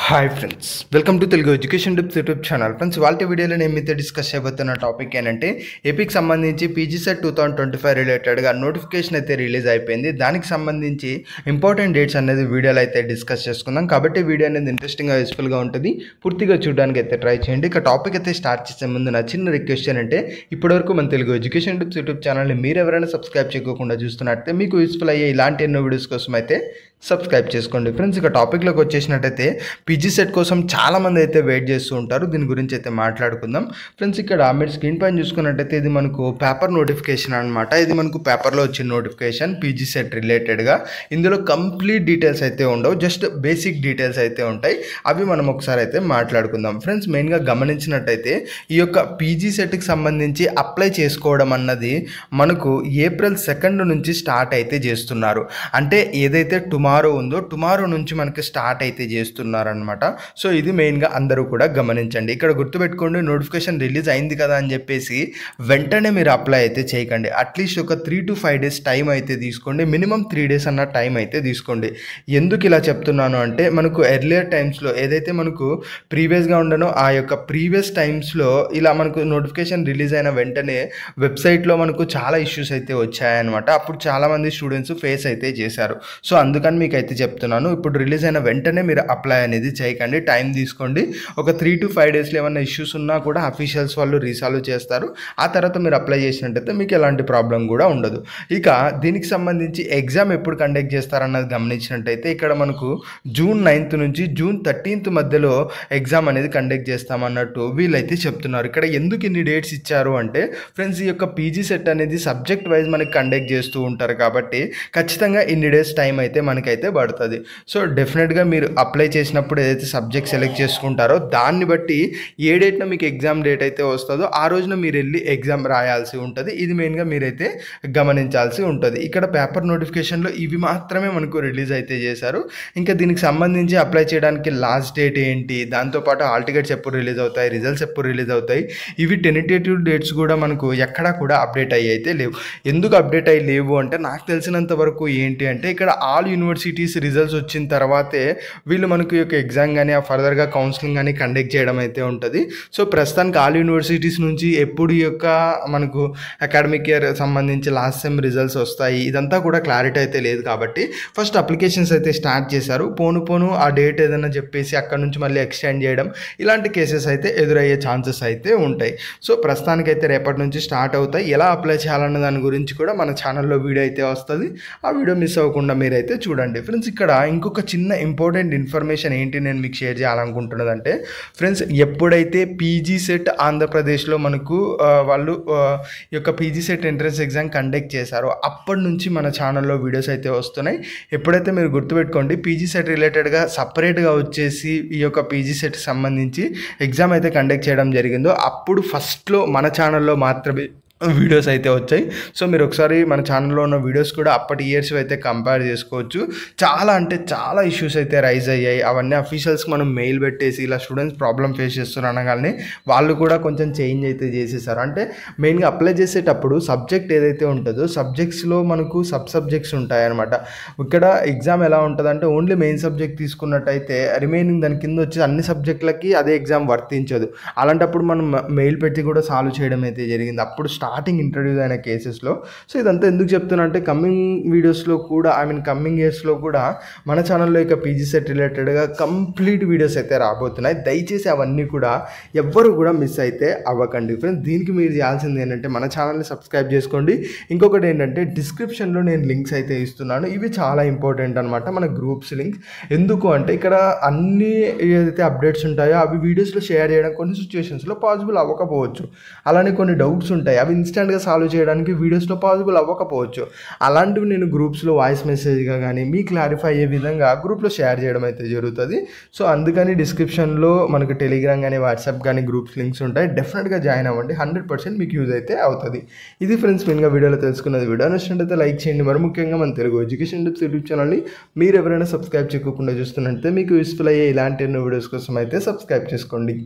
Hi friends, welcome to Telugu education tips YouTube channel. Friends, వాళ్ళ వీడియోలో నేను మీతో డిస్కస్ చేయబోతున్న టాపిక్ ఏంటంటే ఏపీకి సంబంధించి పీజీ సెట్ 2025 రిలేటెడ్గా నోటిఫికేషన్ అయితే రిలీజ్ అయిపోయింది. దానికి సంబంధించి ఇంపార్టెంట్ డేట్స్ అనేది వీడియోలో అయితే డిస్కస్ చేసుకుందాం. కాబట్టి వీడియో అనేది ఇంట్రెస్టింగ్గా యూస్ఫుల్గా ఉంటుంది. పూర్తిగా చూడడానికి అయితే ట్రై చేయండి. ఇక టాపిక్ అయితే స్టార్ట్ చేసే ముందు నా చిన్న రిక్వెస్ట్ ఏంటంటే ఇప్పటివరకు మన తెలుగు ఎడ్యుకేషన్ టిప్స్ యూట్యూబ్ ఛానల్ని మీరు ఎవరైనా సబ్స్క్రైబ్ చేయకుండా చూస్తున్నట్లయితే మీకు యూస్ఫుల్ అయ్యే ఇలాంటి ఎన్నో వీడియోస్ కోసం అయితే సబ్స్క్రైబ్ చేసుకోండి. ఫ్రెండ్స్, ఇక టాపిక్లోకి వచ్చేసినట్టయితే పీజీ సెట్ కోసం చాలామంది అయితే వెయిట్ చేస్తూ ఉంటారు. దీని గురించి అయితే మాట్లాడుకుందాం. ఫ్రెండ్స్, ఇక్కడ మీరు స్క్రీన్ పైన చూసుకున్నట్టయితే ఇది మనకు పేపర్ నోటిఫికేషన్ అనమాట. ఇది మనకు పేపర్లో వచ్చిన నోటిఫికేషన్ పీజీ సెట్ రిలేటెడ్గా. ఇందులో కంప్లీట్ డీటెయిల్స్ అయితే ఉండవు, జస్ట్ బేసిక్ డీటెయిల్స్ అయితే ఉంటాయి. అవి మనం ఒకసారి అయితే మాట్లాడుకుందాం. ఫ్రెండ్స్, మెయిన్గా గమనించినట్టయితే ఈ యొక్క పీజీ సెట్కి సంబంధించి అప్లై చేసుకోవడం అన్నది మనకు ఏప్రిల్ 2 నుంచి స్టార్ట్ అయితే చేస్తున్నారు. అంటే ఏదైతే టుమారో ఉందో టుమారో నుంచి మనకి స్టార్ట్ అయితే చేస్తున్నారనమాట. సో ఇది మెయిన్గా అందరూ కూడా గమనించండి. ఇక్కడ గుర్తుపెట్టుకోండి, నోటిఫికేషన్ రిలీజ్ అయింది కదా అని చెప్పేసి వెంటనే మీరు అప్లై అయితే చేయకండి. అట్లీస్ట్ ఒక 3 to 5 days టైం అయితే తీసుకోండి. మినిమం 3 days అన్న టైం అయితే తీసుకోండి. ఎందుకు ఇలా చెప్తున్నాను అంటే మనకు ఎర్లియర్ టైమ్స్లో ఏదైతే మనకు ప్రీవియస్గా ఉండనో ఆ యొక్క ప్రీవియస్ టైమ్స్లో ఇలా మనకు నోటిఫికేషన్ రిలీజ్ అయిన వెంటనే వెబ్సైట్లో మనకు చాలా ఇష్యూస్ అయితే వచ్చాయన్నమాట. అప్పుడు చాలామంది స్టూడెంట్స్ ఫేస్ అయితే చేశారు. సో అందుకని మీకు అయితే చెప్తున్నాను, ఇప్పుడు రిలీజ్ అయిన వెంటనే మీరు అప్లై అనేది చేయకండి. టైం తీసుకోండి. ఒక 3 to 5 daysలో ఏమైనా ఇష్యూస్ ఉన్నా కూడా అఫీషియల్స్ వాళ్ళు రీసాల్వ్ చేస్తారు. ఆ తర్వాత మీరు అప్లై చేసినట్టయితే మీకు ఎలాంటి ప్రాబ్లం కూడా ఉండదు. ఇక దీనికి సంబంధించి ఎగ్జామ్ ఎప్పుడు కండక్ట్ చేస్తారన్నది గమనించినట్టయితే ఇక్కడ మనకు June 9th నుంచి June 13th మధ్యలో ఎగ్జామ్ అనేది కండక్ట్ చేస్తామన్నట్టు వీళ్ళైతే చెప్తున్నారు. ఇక్కడ ఎందుకు ఇన్ని డేట్స్ ఇచ్చారు అంటే ఫ్రెండ్స్, ఈ యొక్క పీజీ సెట్ అనేది సబ్జెక్ట్ వైజ్ మనకి కండక్ట్ చేస్తూ ఉంటారు కాబట్టి ఖచ్చితంగా ఇన్ని డేస్ టైం అయితే మనకైతే పడుతుంది. సో డెఫినెట్గా మీరు అప్లై చేసినప్పుడు ఏదైతే సబ్జెక్ట్ సెలెక్ట్ చేసుకుంటారో దాన్ని బట్టి ఏ డేట్న మీకు ఎగ్జామ్ డేట్ అయితే వస్తుందో ఆ రోజున మీరు వెళ్ళి ఎగ్జామ్ రాయాల్సి ఉంటుంది. ఇది మెయిన్గా మీరైతే గమనించాల్సి ఉంటుంది. ఇక్కడ పేపర్ నోటిఫికేషన్లో ఇవి మాత్రమే మనకు రిలీజ్ అయితే చేశారు. ఇంకా దీనికి సంబంధించి అప్లై చేయడానికి లాస్ట్ డేట్ ఏంటి, దాంతోపాటు హాల్ టికెట్స్ ఎప్పుడు రిలీజ్ అవుతాయి, రిజల్ట్స్ ఎప్పుడు రిలీజ్ అవుతాయి, ఇవి టెంటేటివ్ డేట్స్ కూడా మనకు ఎక్కడా కూడా అప్డేట్ అయ్యి అయితే లేవు. ఎందుకు అప్డేట్ అయ్యి లేవు అంటే నాకు తెలిసినంత వరకు ఏంటి అంటే ఇక్కడ ఆల్ యూనివర్సిటీస్ రిజల్ట్స్ వచ్చిన తర్వాతే వీళ్ళు మనకు ఈ యొక్క ఎగ్జామ్ కానీ ఆ ఫర్దర్గా కౌన్సిలింగ్ కానీ కండక్ట్ చేయడం అయితే ఉంటుంది. సో ప్రస్తుతానికి ఆల్ యూనివర్సిటీస్ నుంచి ఎప్పుడు ఈ యొక్క మనకు అకాడమిక్ ఇయర్ సంబంధించి లాస్ట్ సెమ్ రిజల్ట్స్ వస్తాయి ఇదంతా కూడా క్లారిటీ అయితే లేదు. కాబట్టి ఫస్ట్ అప్లికేషన్స్ అయితే స్టార్ట్ చేశారు. పోను ఆ డేట్ ఏదైనా చెప్పేసి అక్కడ నుంచి మళ్ళీ ఎక్స్టెండ్ చేయడం ఇలాంటి కేసెస్ అయితే ఎదురయ్యే ఛాన్సెస్ అయితే ఉంటాయి. సో ప్రస్తుతానికైతే రేపటి నుంచి స్టార్ట్ అవుతాయి. ఎలా అప్లై చేయాలన్న దాని గురించి కూడా మన ఛానల్లో వీడియో అయితే వస్తుంది. ఆ వీడియో మిస్ అవ్వకుండా మీరైతే చూడండి. ఫ్రెండ్స్, ఇక్కడ ఇంకొక చిన్న ఇంపార్టెంట్ ఇన్ఫర్మేషన్ ఏంటి నేను మీకు షేర్ చేయాలనుకుంటున్నదంటే ఫ్రెండ్స్, ఎప్పుడైతే పీజీ సెట్ ఆంధ్రప్రదేశ్లో మనకు వాళ్ళు ఈ యొక్క PG set entrance exam conduct చేశారో అప్పటి నుంచి మన ఛానల్లో వీడియోస్ అయితే వస్తున్నాయి. ఎప్పుడైతే మీరు గుర్తుపెట్టుకోండి, పీజీ సెట్ రిలేటెడ్గా సపరేట్గా వచ్చేసి ఈ యొక్క పీజీ సెట్కి సంబంధించి ఎగ్జామ్ అయితే కండక్ట్ చేయడం జరిగిందో అప్పుడు ఫస్ట్లో మన ఛానల్లో మాత్రమే వీడియోస్ అయితే వచ్చాయి. సో మీరు ఒకసారి మన ఛానల్లో ఉన్న వీడియోస్ కూడా అప్పటి ఇయర్స్ అయితే కంపేర్ చేసుకోవచ్చు. చాలా అంటే చాలా ఇష్యూస్ అయితే రైజ్ అయ్యాయి. అవన్నీ అఫీషియల్స్కి మనం మెయిల్ పెట్టేసి ఇలా స్టూడెంట్స్ ప్రాబ్లం ఫేస్ చేస్తున్నారు అనగానే వాళ్ళు కూడా కొంచెం చేంజ్ అయితే చేసేసారు. అంటే మెయిన్గా అప్లై చేసేటప్పుడు సబ్జెక్ట్ ఏదైతే ఉంటుందో సబ్జెక్ట్స్లో మనకు సబ్జెక్ట్స్ ఉంటాయన్నమాట. ఇక్కడ ఎగ్జామ్ ఎలా ఉంటుందంటే ఓన్లీ మెయిన్ సబ్జెక్ట్ తీసుకున్నట్టయితే రిమైనింగ్ దాని కింద వచ్చి అన్ని సబ్జెక్టులకి అదే ఎగ్జామ్ వర్తించదు. అలాంటప్పుడు మనం మెయిల్ పెట్టి కూడా సాల్వ్ చేయడం అయితే జరిగింది అప్పుడు స్టార్టింగ్ ఇంట్రడ్యూస్ అయిన కేసెస్లో. సో ఇదంతా ఎందుకు చెప్తున్నా అంటే కమింగ్ వీడియోస్లో కూడా కమింగ్ ఇయర్స్లో కూడా మన ఛానల్లో ఇక పీజీ సెట్ రిలేటెడ్గా కంప్లీట్ వీడియోస్ అయితే రాబోతున్నాయి. దయచేసి అవన్నీ కూడా ఎవ్వరు కూడా మిస్ అయితే అవ్వకండి. ఫ్రెండ్స్, దీనికి మీరు చేయాల్సింది ఏంటంటే మన ఛానల్ని సబ్స్క్రైబ్ చేసుకోండి. ఇంకొకటి ఏంటంటే డిస్క్రిప్షన్లో నేను లింక్స్ అయితే ఇస్తున్నాను. ఇవి చాలా ఇంపార్టెంట్ అనమాట, మన గ్రూప్స్ లింక్స్. ఎందుకు అంటే ఇక్కడ అన్ని ఏదైతే అప్డేట్స్ ఉంటాయో అవి వీడియోస్లో షేర్ చేయడం కొన్ని సిచ్యువేషన్స్లో పాసిబుల్ అవ్వకపోవచ్చు. అలానే కొన్ని డౌట్స్ ఉంటాయి, అవి ఇన్స్టెంట్గా సాల్వ్ చేయడానికి వీడియోస్లో పాసిబుల్ అవ్వకపోవచ్చు. అలాంటివి నేను గ్రూప్స్లో వాయిస్ మెసేజ్గా కానీ మీ క్లారిఫై అయ్యే విధంగా గ్రూప్లో షేర్ చేయడం అయితే జరుగుతుంది. సో అందుకని డిస్క్రిప్షన్లో మనకు టెలిగ్రామ్ కానీ వాట్సాప్ కానీ గ్రూప్స్ లింక్స్ ఉంటాయి. డెఫినెట్గా జాయిన్ అవ్వండి. 100% మీకు యూజ్ అయితే అవుతుంది. ఇది ఫ్రెండ్స్ మెయిన్గా వీడియోలో తెలుసుకున్నది. వీడియో నచ్చినట్లయితే లైక్ చేయండి. మరి ముఖ్యంగా మన తెలుగు ఎడ్యుకేషన్ టిప్స్ యూట్యూబ్ ఛానల్ని మీరు ఎవరైనా సబ్స్క్రైబ్ చేయకుండా చూస్తున్నట్లయితే మీకు యూస్ఫుల్ అయ్యే ఇలాంటి ఎన్నో వీడియోస్ కోసం అయితే సబ్స్క్రైబ్ చేసుకోండి.